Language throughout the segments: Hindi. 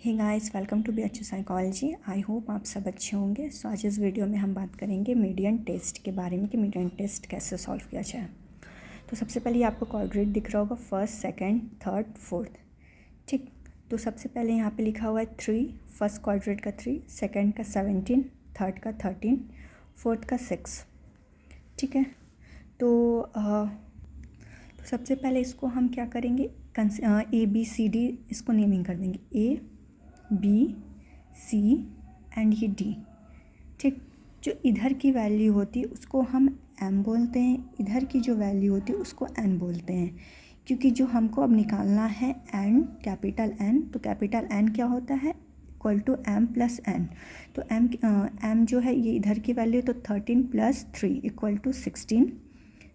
Hey guys, welcome to BHU psychology. I hope आप सब अच्छे होंगे। सो आज इस वीडियो में हम बात करेंगे मीडियन टेस्ट के बारे में कि मीडियन टेस्ट कैसे सॉल्व किया जाए। तो सबसे पहले आपको क्वाड्रेट दिख रहा होगा, फर्स्ट, सेकंड, थर्ड, फोर्थ। ठीक, तो सबसे पहले यहाँ पे लिखा हुआ है 3, फर्स्ट क्वाड्रेट का 3, सेकंड का 17, थर्ड का 13, फोर्थ का 6। ठीक है, तो सबसे पहले इसको हम क्या करेंगे, ABCD इसको नेमिंग कर देंगे, ABC एंड ये D। ठीक, जो इधर की वैल्यू होती है उसको हम M बोलते हैं, इधर की जो वैल्यू होती है उसको N बोलते हैं, क्योंकि जो हमको अब निकालना है N, कैपिटल N, तो कैपिटल N क्या होता है, equal to M plus N। तो M जो है ये इधर की वैल्यू, तो 13 plus 3 equal to 16,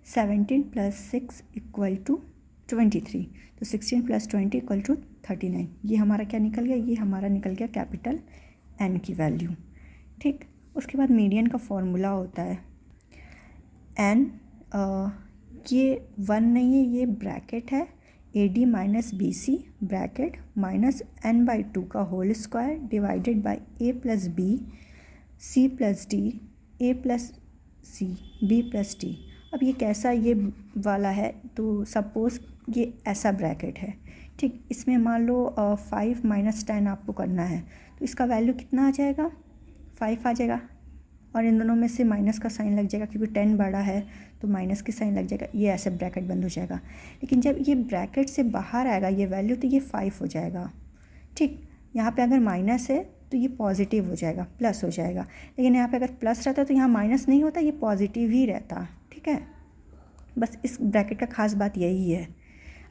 17 plus 6 equal to 23, तो 16 प्लस 20 इक्वल टू 39। ये हमारा क्या निकल गया, ये हमारा निकल गया कैपिटल N की वैल्यू। ठीक, उसके बाद मीडियन का फॉर्मूला होता है N, ये 1 नहीं है, ये ब्रैकेट है, AD minus BC bracket minus N/2 का whole square divided by A plus B, C plus D, A plus C, B plus D। अब ये कैसा ये वाला है, तो सपोज़ ये ऐसा ब्रैकेट है। ठीक, इसमें मान लो 5 माइनस 10 आपको करना है, तो इसका वैल्यू कितना आ जाएगा, 5 आ जाएगा, और इन दोनों में से माइनस का साइन लग जाएगा क्योंकि 10 बड़ा है तो माइनस की साइन लग जाएगा, ये ऐसे ब्रैकेट बंद हो जाएगा। लेकिन जब ये ब्रैकेट से बाहर आएगा ये वैल्यू, तो ये 5 हो जाएगा। ठीक, यहाँ पे अगर माइनस है तो ये पॉजिटिव हो जाएगा, प्लस हो जाएगा, लेकिन यहाँ पे अगर प्लस रहता तो यहाँ माइनस नहीं होता, ये पॉजिटिव ही रहता। ठीक है, बस इस ब्रैकेट का खास बात यही है।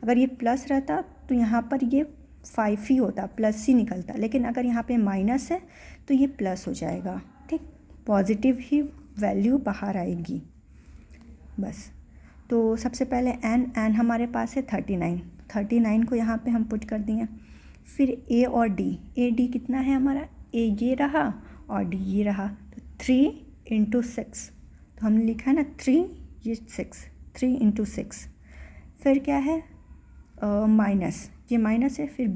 अगर ये प्लस रहता तो यहाँ पर ये 5 ही होता, प्लस ही निकलता, लेकिन अगर यहाँ पे माइनस है तो ये प्लस हो जाएगा। ठीक, पॉजिटिव ही वैल्यू बाहर आएगी बस। तो सबसे पहले n हमारे पास है 39 को यहाँ पे हम पुट कर दिए। फिर A और D कितना है हमारा, A ये रहा और D ये रहा, तो 3 × 6, तो हमने लिखा है ना 3, ये 6, 3 × 6। फिर क्या है, माइनस, ये माइनस है, फिर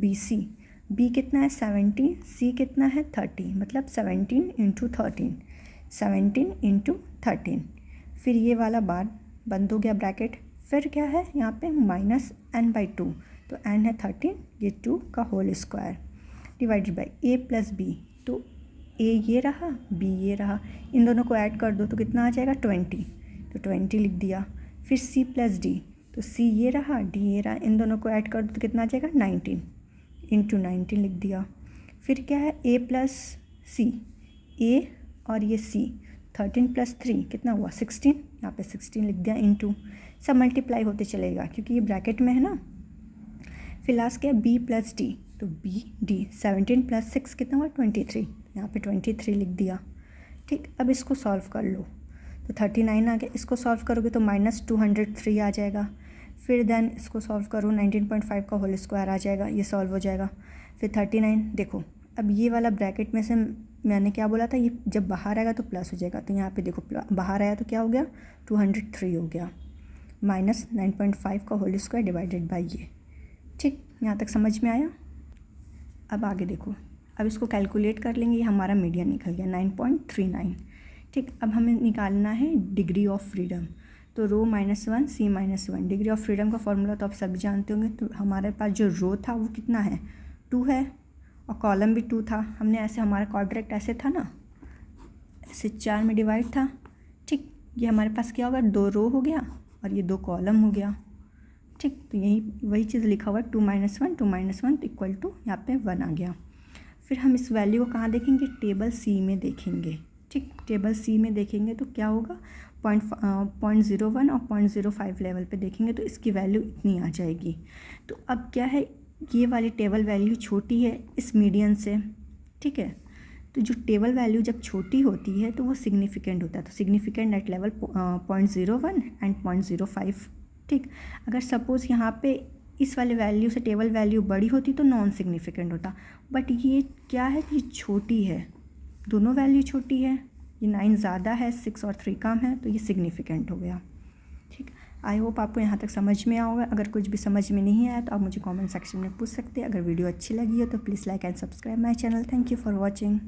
B कितना है 70, C कितना है 30, मतलब 17 × 13, 17 × 13। फिर ये वाला बार बंद हो गया ब्रैकेट। फिर क्या है यहाँ पे माइनस N/2, तो N है 13, ये 2 का whole square divided by A plus B, तो A ये रहा, B ये रहा, इन दोनों को ऐड कर दो तो कितना आ जाएगा 20, तो 20 लिख दिया। फिर C प्लस D, तो C ये रहा, D ये रहा, इन दोनों को ऐड कर दो तो कितना आ जाएगा 19, × 19 लिख दिया। फिर क्या है A प्लस C, A और ये C, 13 प्लस 3 कितना हुआ 16, यहाँ पे 16 लिख दिया, इंटू, सब मल्टीप्लाई होते चलेगा क्योंकि ये ब्रैकेट में है ना। फिर लास्ट क्या है B प्लस D, तो BD, 17 प्लस 6 कितना हुआ 23, यहाँ पे 23 लिख दिया। ठीक, अब इसको सॉल्व कर लो, तो 39 आ गया। इसको सॉल्व करोगे तो माइनस 203 आ जाएगा। फिर देन इसको सॉल्व करो, 19.5 का होल स्क्वायर आ जाएगा, ये सॉल्व हो जाएगा। फिर 39, देखो अब ये वाला ब्रैकेट में से मैंने क्या बोला था, ये जब बाहर आएगा तो प्लस हो जाएगा, तो यहाँ पे देखो बाहर आया तो क्या हो गया 203 हो गया, माइनस 9.5 का होल स्क्वायर डिवाइडेड बाई ये। ठीक, यहाँ तक समझ में आया। अब आगे देखो, अब इसको कैलकुलेट कर लेंगे, ये हमारा मीडियन निकल गया 9.39। ठीक, अब हमें निकालना है डिग्री ऑफ फ्रीडम, तो रो -1 C -1। डिग्री ऑफ फ्रीडम का फॉर्मूला तो आप सभी जानते होंगे। तो हमारे पास जो रो था वो कितना है 2 है, और कॉलम भी 2 था। हमने ऐसे, हमारा क्वाड्रेट ऐसे था ना, ऐसे 4 में डिवाइड था। ठीक, ये हमारे पास क्या होगा, 2 रो हो गया और ये 2 कॉलम हो गया। ठीक, तो यही वही चीज़ लिखा हुआ है 2 - 1 तो इक्वल टू यहाँ पे 1 आ गया। फिर हम इस वैल्यू को कहाँ देखेंगे, टेबल C में देखेंगे। ठीक, टेबल C में देखेंगे तो क्या होगा, 0.01 और 0.05 लेवल पे देखेंगे तो इसकी वैल्यू इतनी आ जाएगी। तो अब क्या है, ये वाली टेबल वैल्यू छोटी है इस मीडियन से। ठीक है, तो जो टेबल वैल्यू जब छोटी होती है तो वो सिग्निफिकेंट होता है, तो सिग्निफिकेंट एट लेवल 0.01 एंड 0.05। ठीक, अगर सपोज़ यहाँ पे इस वाले वैल्यू से टेबल वैल्यू बड़ी होती तो नॉन सिग्निफिकेंट होता, बट ये क्या है कि छोटी है, दोनों वैल्यू छोटी है, ये 9 ज़्यादा है, 6 और 3 कम है, तो ये सिग्निफिकेंट हो गया। ठीक, आई होप आपको यहाँ तक समझ में आया होगा। अगर कुछ भी समझ में नहीं आया तो आप मुझे कमेंट सेक्शन में पूछ सकते हैं। अगर वीडियो अच्छी लगी हो तो please like and subscribe my channel. Thank you for watching.